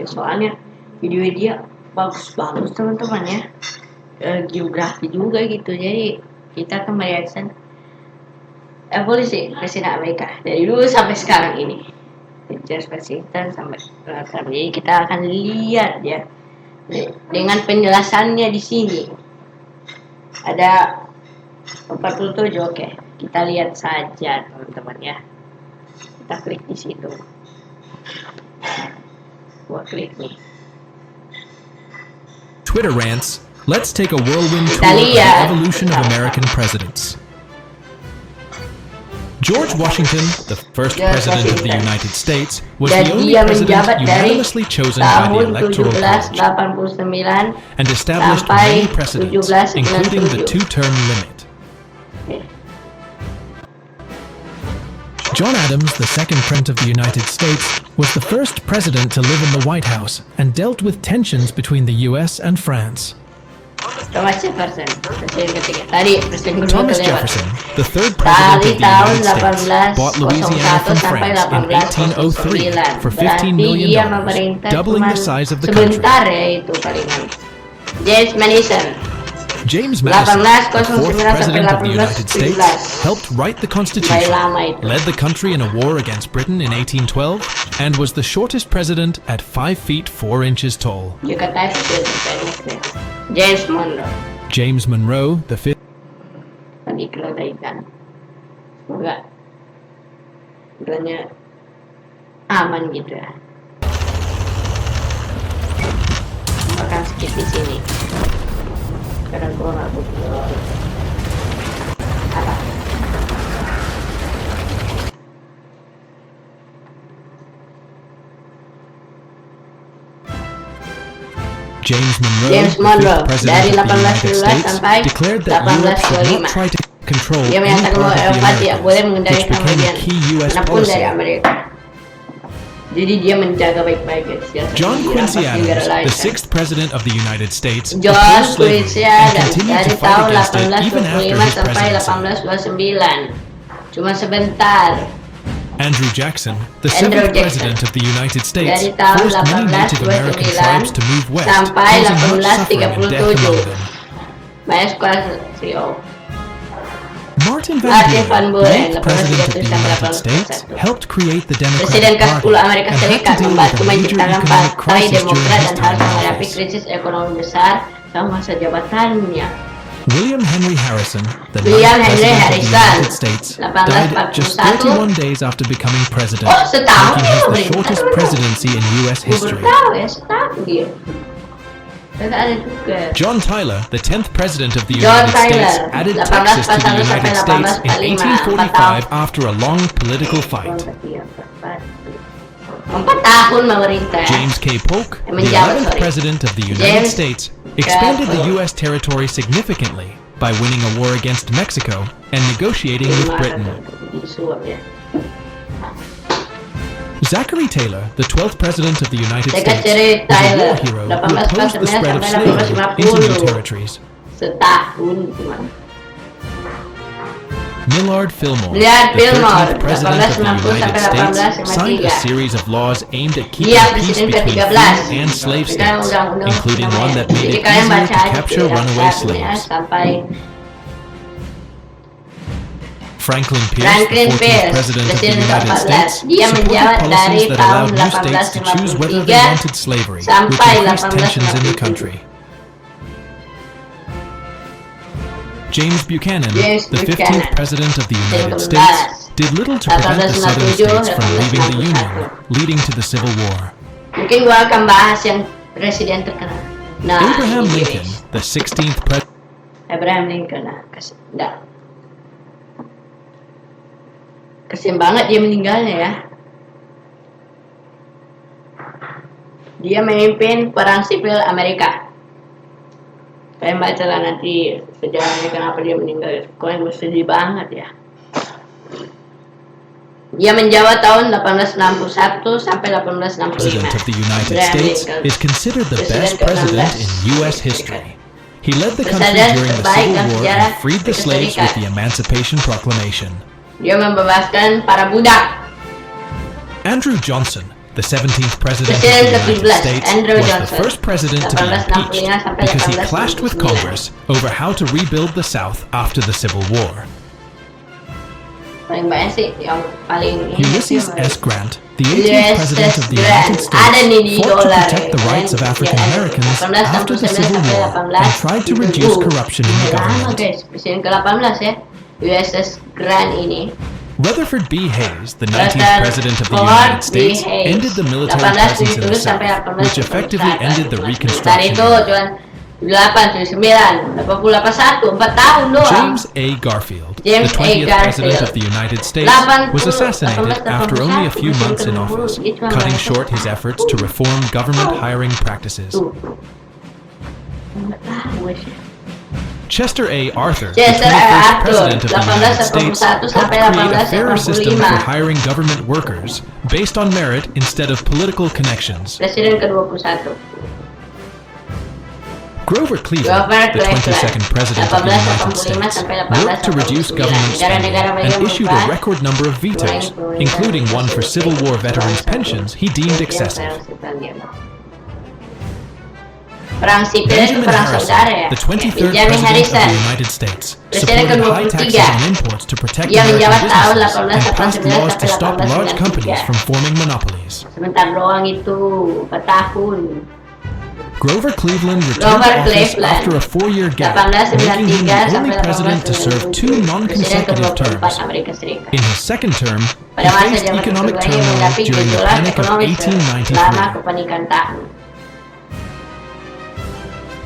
soalnya video dia bagus-bagus teman-teman ya. Geografi juga gitu, jadi kita akan melihat evolusi Presiden Amerika dari dulu sampai sekarang ini, George Washington sampai Trump. Jadi kita akan lihat ya dengan penjelasannya di sini. Ada 47, oke. Kita lihat saja teman-teman ya. Kita klik di situ. Gua klik nih. Twitter rants. Let's take a whirlwind tour of the evolution of American presidents. George Washington, the first president of the United States, was the only president unanimously chosen by the Electoral College and established many precedents, including the two-term limit. John Adams, the second president of the United States, was the first president to live in the White House and dealt with tensions between the US and France. Thomas Jefferson, presiden ketiga. Tadi presiden kedua Thomas Jefferson, the third president of the United States, bought Louisiana from France in 1803 for $15 million, doubling the size of the country. Sebentar ya itu palingan. James Madison, James Madison, the fourth president of the United States, helped write the Constitution, led the country in a war against Britain in 1812, and was the shortest president at 5 feet 4 inches tall. James Monroe. James Monroe, the fifth. Tadi kelelaikan. Semoga aman gitu ya. Akan skip di sini. Karena gue nggak butuh. James Monroe, the fifth president of the United States, declared that Europe should not try to control any part of the Americas, which became a key U.S. policy. Jadi dia menjaga baik-baik John Quincy Adams, the sixth president of the United States, John opposed slavery Quincy and Adams continued dari to fight tahun against it even after 1825 his sampai presidency. 1829. Cuma sebentar. Andrew Jackson, the seventh president of the United States, Dari tahun forced many Native American 1829 tribes to move west, sampai causing much suffering and death among 1837. them. Banyak sekolah Rio. Martin Van Van Buren, the Buren, eighth president of the United States, helped create the Presiden Democratic ke-10 Party Amerika and had Serikat to deal membantu with a major menciptakan economic partai crisis during Demokrat his dan time harus in menghadapi office. krisis ekonomi besar selama masa jabatannya. William Henry Harrison, the William ninth Henry president of the Harrison, United States, died just 31 days after becoming president, setahun making his the ya, shortest presidency in U.S. Gue history. baru tahu ya, setahun dia. Dan ada juga. John Tyler, the 10th president of the John United Tyler, States, added 1841 Texas to the United sampai States in 1845 after a long political fight. 4 tahun memerintah. James K. Polk, the Menjabat, 11th president of the United James States, expanded the U.S. territory significantly by winning a war against Mexico and negotiating with Britain. Zachary Taylor, the 12th president of the United States, was a war hero who opposed the spread of slavery into new territories. Setahun cuma. Millard Fillmore, Millard the Fillmore, 13th president of the 1890 United sampai States, signed a 1853. series of laws aimed at keeping Dia peace presiden between ke-13. free and slave Dengan states, undang-undang including one that made Jadi it kalian easier baca to aja capture tuh runaway daftarnya slaves. sampai Franklin Pierce, Franklin the 14th Pierce, president of the presiden United ke-14. States, Dia supported menjabat dari policies that tahun allowed new states to choose whether they 1853 wanted slavery, which sampai increased tensions in the 1857. country. James Buchanan, the 15th president of the United States, did little to prevent the southern states from leaving the Union, leading to the Civil War. Mungkin gua akan bahas yang presiden terkenal. Nah, Abraham ini Lincoln, guys. the 16th president. Abraham Lincoln, nah, kasian banget dia meninggalnya ya. Dia memimpin perang sipil Amerika. Kalian bacalah nanti sejarahnya kenapa dia meninggal. Kalian sedih banget ya. Dia menjabat tahun 1861 sampai 1865. President of the United Abraham States Lincoln. is considered the best Presiden president ke-16. in U.S. history. He led the country Presiden during the terbaik Civil dalam War sejarah and freed the Amerika slaves with Serikat. the Emancipation Proclamation. Dia membebaskan para budak. Andrew Johnson, the 17th president of the United States, was the first president to be impeached because he clashed with Congress over how to rebuild the South after the Civil War. Ulysses S. Grant, the 18th president of the United States, fought to protect the rights of African Americans after the Civil War and tried to reduce corruption in the government. Presiden ke-18 ya, USS Grant ini. Rutherford B. Hayes, the 19th president of the United States, ended the military presence in the South, which effectively ended the Reconstruction era. 8, 9, 88, 1, 4 tahun doang. James A. Garfield, the 20th president of the United States, was assassinated after only a few months in office, cutting short his efforts to reform government hiring practices. Chester A. Arthur, the 21st president of the United States, helped create a fairer system for hiring government workers based on merit instead of political connections. Presiden ke-21. Grover Cleveland, the 22nd president of the United States, worked to reduce government spending and issued a record number of vetoes, including one for Civil War veterans' pensions he deemed excessive. Perang sipil itu Benjamin perang saudara ya. Harrison, the 23rd Benjamin president of Harrison, the United States, Presiden supported high ke-23. taxes on imports to protect Dia menjabat American tahun businesses and passed 1889 laws to sampai stop large companies 1893. from forming monopolies. Sebentar doang itu, 4 tahun. Grover Cleveland returned to office after a 4-year gap, making him the only president to serve 2 non-consecutive terms. In his second term, he Pada masa faced zaman economic kedua ini turmoil menghadapi during the gejolak Panic of ekonomi selama 1893. kepanikan tahun.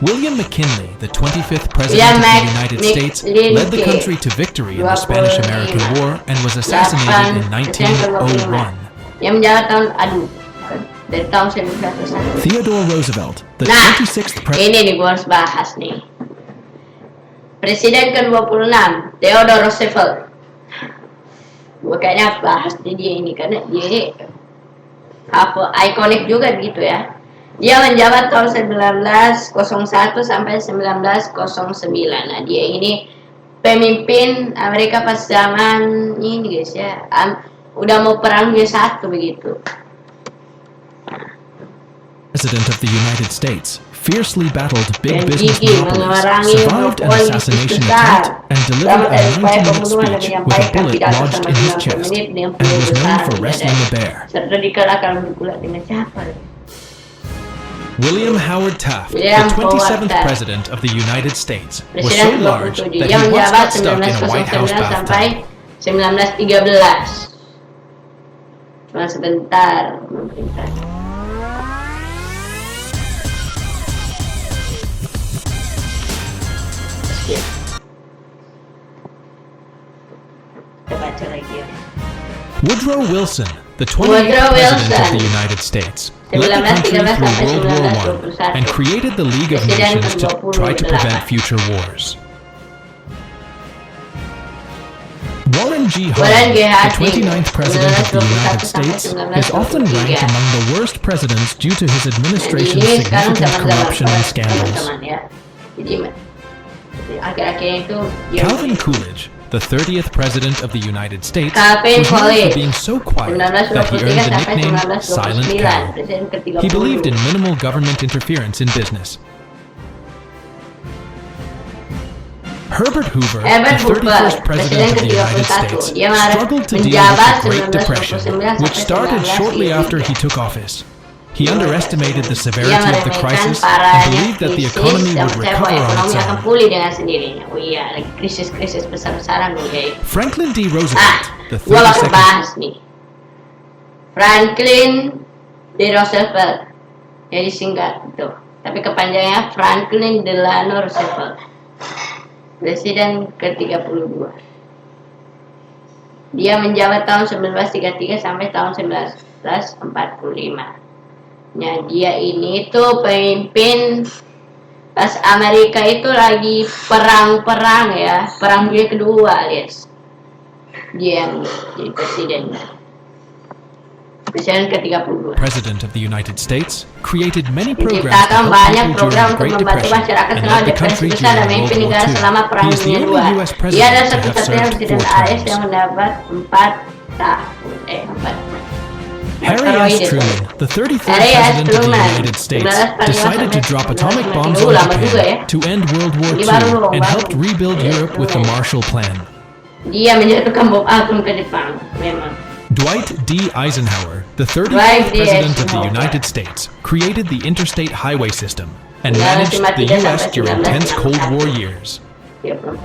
William McKinley, the 25th president of the United States, led the country to victory in the Spanish-American War and was assassinated in 1901. Yang menjabat dari tahun 1901. Theodore Roosevelt, the Nah, 26th president. ini nih gue harus bahas nih. Presiden ke-26, Theodore Roosevelt. Gue kayaknya harus bahas dia ini karena dia ini apa ikonik juga gitu ya. Dia menjabat tahun 1901 sampai 1909. Nah, dia ini pemimpin Amerika pas zaman ini guys ya. Udah mau perang dunia satu begitu. President of the United States, fiercely battled big Dan business gigih monopolies, mengurangi survived an monopoli assassination besar. attempt, and delivered a Dalam upaya 90-minute pembunuhan dan speech with a menyampaikan bullet pidato lodged in selama his 90 chest, menit dengan and was peluru known besar for di wrestling a dada. bear. Serta dikalahkan pula dengan siapa? William Howard Taft, William the 27th Howard Taft. president of the United States, was so Presiden large ke-27. that Dia he once menjabat got stuck in a White House 1909 sampai bathtub. 1913. Cuma sebentar memerintah. Kita baca lagi ya. Woodrow Wilson, the 28th president of the United States, led the country through World War I and created the League of Nations to try to prevent future wars. Warren G. Harding, the 29th president of the United States, is often ranked among the worst presidents due to his administration's Ini sekarang significant zaman corruption and scandals. teman-teman ya. Jadi akhir-akhir itu dia Calvin Coolidge, the 30th president of the United States, Calvin was known for Coolidge, being so quiet that he 1923 earned the sampai nickname 1929, Silent Cal. presiden ke-30. He believed in minimal government interference in business. Herbert Hoover, the 31st president of the United States, struggled to deal with the Great Depression, which started shortly after he took office. He underestimated the severity of the crisis and believed that the economy would recover on its ekonomi akan own. pulih dengan sendirinya. Oh iya, lagi krisis-krisis besar-besaran dulu ya. Franklin D. Roosevelt, the Gua bakal 32nd bahas nih. Franklin D. Roosevelt. Jadi singkat itu. Tapi kepanjangannya Franklin Delano Roosevelt. Presiden ke-32. Dia menjabat tahun 1933 sampai tahun 1945. Nah, dia ini tuh pemimpin pas Amerika itu lagi perang ya, perang dunia kedua, alias dia yang jadi presiden. Presiden ke-32. President of the United States, created many programs to Menciptakan help banyak people program during the untuk Great membantu Depression masyarakat and selama led the depresi country besar dan during memimpin World War negara selama II. Perang He is the Dunia only II. U.S. Dia president adalah to have satu-satunya served presiden 4 AS terms. yang mendapat 4 tahun. Harry S. Truman, the 33rd President of the United States, decided to drop atomic bombs on Japan to end World War II and helped rebuild Europe with the Marshall Plan. Dia menjatuhkan bom atom ke Jepang, memang. Dwight D. Eisenhower, the 34th President of the United States, created the interstate highway system and managed the U.S. during tense Cold War years. 34.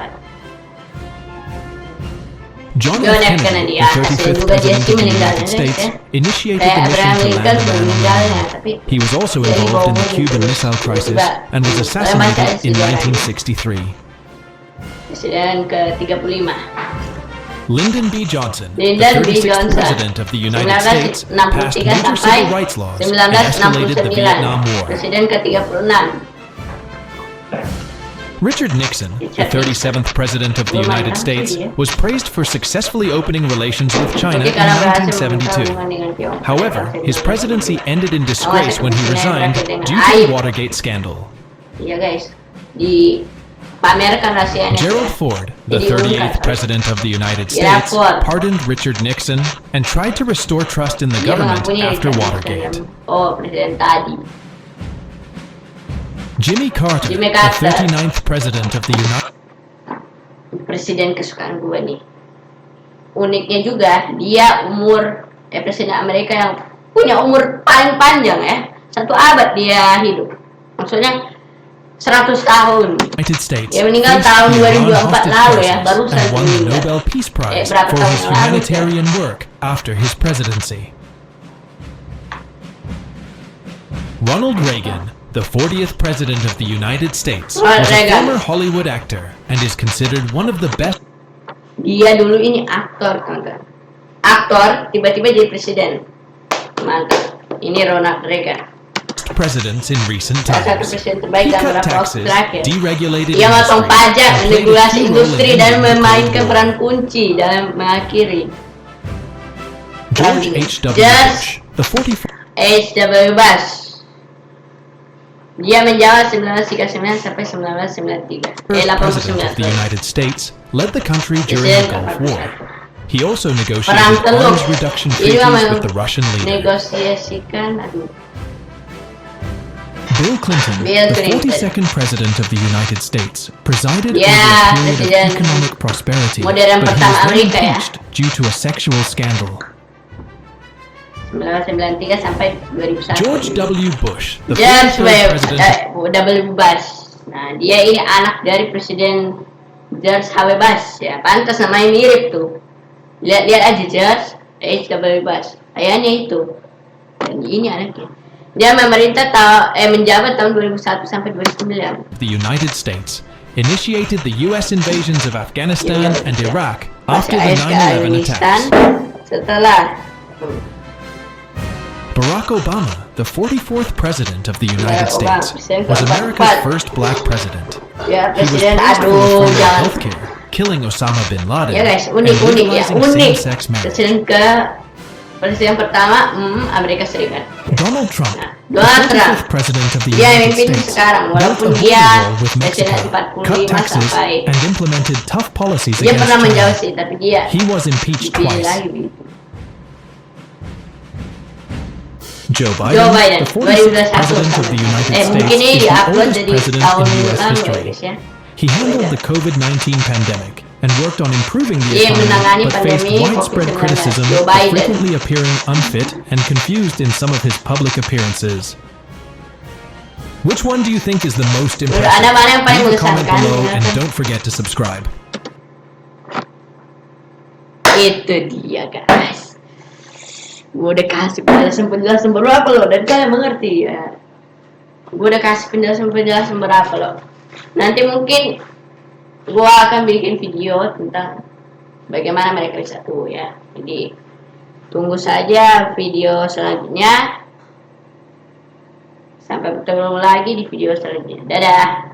John F. Kennedy, the 35th President of the United States, initiated the mission to land the moon. He was also involved in the Cuban Missile Crisis and was assassinated in 1963. Presiden ke-35. Lyndon B. Johnson, the 36th President of the United States, passed major civil rights laws and escalated the Vietnam War. Presiden ke-36. Richard Nixon, the 37th President of the United States, was praised for successfully opening relations with China in 1972. However, his presidency ended in disgrace when he resigned due to the Watergate scandal. Iya guys, dipamerkan rahasianya. Gerald Ford, the 38th President of the United States, pardoned Richard Nixon and tried to restore trust in the government after Watergate. Oh, presiden tadi. Jimmy Carter, the 39th President of the United States. Presiden kesukaan gue nih. Uniknya juga, dia Presiden Amerika yang punya umur paling panjang ya. 1 abad dia hidup. Maksudnya 100 tahun. United States. Dia meninggal tahun 2004 lalu ya, barusan and won the Nobel Peace Prize for his humanitarian work after his presidency. Ronald Reagan, the 40th President of the United States, was a former Hollywood actor and is considered one of the best. Dia dulu ini aktor, kawan-kawan. Aktor, tiba-tiba jadi presiden. Mantap. Ini Ronald Reagan. Presidents in recent Salah satu times. presiden terbaik He dalam cut beberapa waktu taxes, terakhir. deregulated Dia motong industry, pajak, and played a regulasi key role industri in dan ending the memainkan Cold War. peran kunci dalam mengakhiri. George H.W. Bush, the 44th H.W. Bush. Dia menjabat 1939 sampai 1993. President of the United States, led the country during the Gulf War. He also negotiated arms reduction treaties with the Russian leader. Negosiasikan, Bill Clinton, the 42nd President of the United States, presided over a period of economic prosperity, but he was then impeached due to a sexual scandal. 1993 sampai 2001. George W. Bush, the George 43rd President. W. Bush. Nah, dia ini anak dari Presiden George H.W. Bush ya. Pantas namanya mirip tuh. Lihat-lihat aja George H.W. Bush. Ayahnya itu. Dan ini anaknya. Dia menjabat tahun 2001 sampai 2009. The United States initiated the U.S. invasions of Afghanistan and Iraq after the 9/11 attacks. Setelah Barack Obama, the 44th President of the United States, was America's first black president. Ya, He was Presiden, praised for aduh, reforming jangan. healthcare, killing Osama bin Laden, Ya guys, and unik ya, legalizing unik. same-sex marriage. Presiden pertama, Amerika Serikat. Donald Trump, the Donald 45th Trump. President of the Dia United mimpin States, sekarang, built walaupun a dia border wall with presiden Mexico, 45 cut taxes, sampai and implemented tough policies dia against pernah menjauh China. sih, tapi dia He was impeached dipilih twice. lagi begitu. Joe Joe Biden, Biden, the 46th 2021 President of the United mungkin States, ini is the diupload oldest dari president tahun in U.S. lalu history. guys ya. He handled the COVID-19 pandemic and worked on improving the Dia menangani economy, but faced pandemi widespread COVID-19. criticism Joe for Biden. frequently appearing unfit and confused in some of his public appearances. Which one do you think is the most impressive? Anda mana yang paling Leave a comment mengesankan? below and Silakan. don't forget to subscribe. Itu dia guys. Gue udah kasih penjelasan berapa loh, dan kalian mengerti ya. Gue udah kasih penjelasan berapa loh. Nanti mungkin gue akan bikin video tentang bagaimana mereka bisa tuh ya. Jadi tunggu saja video selanjutnya. Sampai bertemu lagi di video selanjutnya. Dadah.